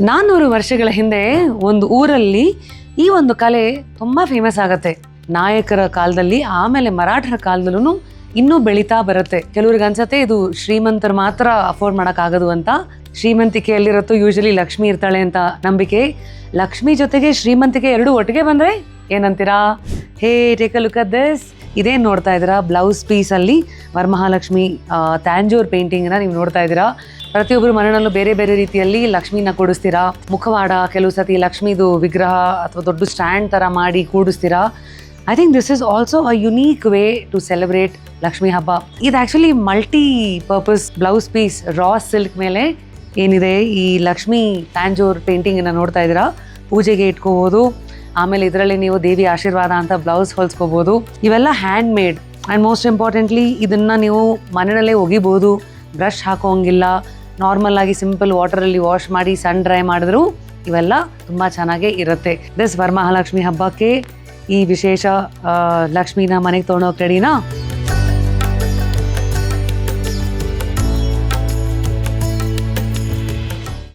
400 ವರ್ಷಗಳ ಹಿಂದೆ ಒಂದು ಊರಲ್ಲಿ ಈ ಒಂದು ಕಲೆ ತುಂಬಾ ಫೇಮಸ್ ಆಗತ್ತೆ. ನಾಯಕರ ಕಾಲದಲ್ಲಿ, ಆಮೇಲೆ ಮರಾಠರ ಕಾಲದಲ್ಲೂ ಇನ್ನೂ ಬೆಳೀತಾ ಬರುತ್ತೆ. ಕೆಲವ್ರಿಗೆ ಅನ್ಸತ್ತೆ ಇದು ಶ್ರೀಮಂತರು ಮಾತ್ರ ಅಫೋರ್ಡ್ ಮಾಡೋಕ್ಕಾಗದು ಅಂತ. ಶ್ರೀಮಂತಿಕೆಯಲ್ಲಿರತ್ತೋ ಯೂಶಲಿ ಲಕ್ಷ್ಮಿ ಇರ್ತಾಳೆ ಅಂತ ನಂಬಿಕೆ. ಲಕ್ಷ್ಮಿ ಜೊತೆಗೆ ಶ್ರೀಮಂತಿಕೆ ಎರಡೂ ಒಟ್ಟಿಗೆ ಬಂದ್ರೆ ಏನಂತೀರಾ? ಹೇ, take a look at this. ಇದೇನು ನೋಡ್ತಾ ಇದ್ದೀರಾ? ಬ್ಲೌಸ್ ಪೀಸಲ್ಲಿ ವರಮಹಾಲಕ್ಷ್ಮಿ ಟ್ಯಾಂಜೂರ್ ಪೇಂಟಿಂಗ್ನ ನೀವು ನೋಡ್ತಾ ಇದ್ದೀರಾ. ಪ್ರತಿಯೊಬ್ಬರು ಮನೆಯಲ್ಲೂ ಬೇರೆ ಬೇರೆ ರೀತಿಯಲ್ಲಿ ಲಕ್ಷ್ಮಿನ ಕೂಡಿಸ್ತೀರಾ. ಮುಖವಾಡ, ಕೆಲವು ಸತಿ ಲಕ್ಷ್ಮಿದು ವಿಗ್ರಹ ಅಥವಾ ದೊಡ್ಡ ಸ್ಟ್ಯಾಂಡ್ ಥರ ಮಾಡಿ ಕೂಡಿಸ್ತೀರಾ. I think this is also a unique way to celebrate Lakshmi ಹಬ್ಬ. ಇದು actually multi purpose blouse piece raw silk ಮೇಲೆ ಏನಿದೆ ಈ ಲಕ್ಷ್ಮಿ ಟ್ಯಾಂಜೂರ್ ಪೇಂಟಿಂಗನ್ನು ನೋಡ್ತಾ ಇದ್ದೀರಾ. ಪೂಜೆಗೆ ಇಟ್ಕೋಬೋದು. ಆಮೇಲೆ ಇದರಲ್ಲಿ ನೀವು ದೇವಿ ಆಶೀರ್ವಾದ ಅಂತ ಬ್ಲೌಸ್ ಹೊಲಿಸ್ಕೋಬೋದು. ಇವೆಲ್ಲ hand made and most importantly ಇದನ್ನು ನೀವು ಮನೆಯಲ್ಲೇ ಒಗಿಬೋದು. ಬ್ರಷ್ ಹಾಕೋಂಗಿಲ್ಲ. ನಾರ್ಮಲ್ ಆಗಿ ಸಿಂಪಲ್ ವಾಟರಲ್ಲಿ ವಾಶ್ ಮಾಡಿ ಸನ್ ಡ್ರೈ ಮಾಡಿದ್ರು ಇವೆಲ್ಲ ತುಂಬ ಚೆನ್ನಾಗೇ ಇರುತ್ತೆ. ದಿಸ್ ವರಮಹಾಲಕ್ಷ್ಮಿ ಹಬ್ಬಕ್ಕೆ ಈ ವಿಶೇಷ ಲಕ್ಷ್ಮಿನ ಮನೆಗೆ ತೊಗೊಂಡೋಗಿ ರೆಡಿನಾ?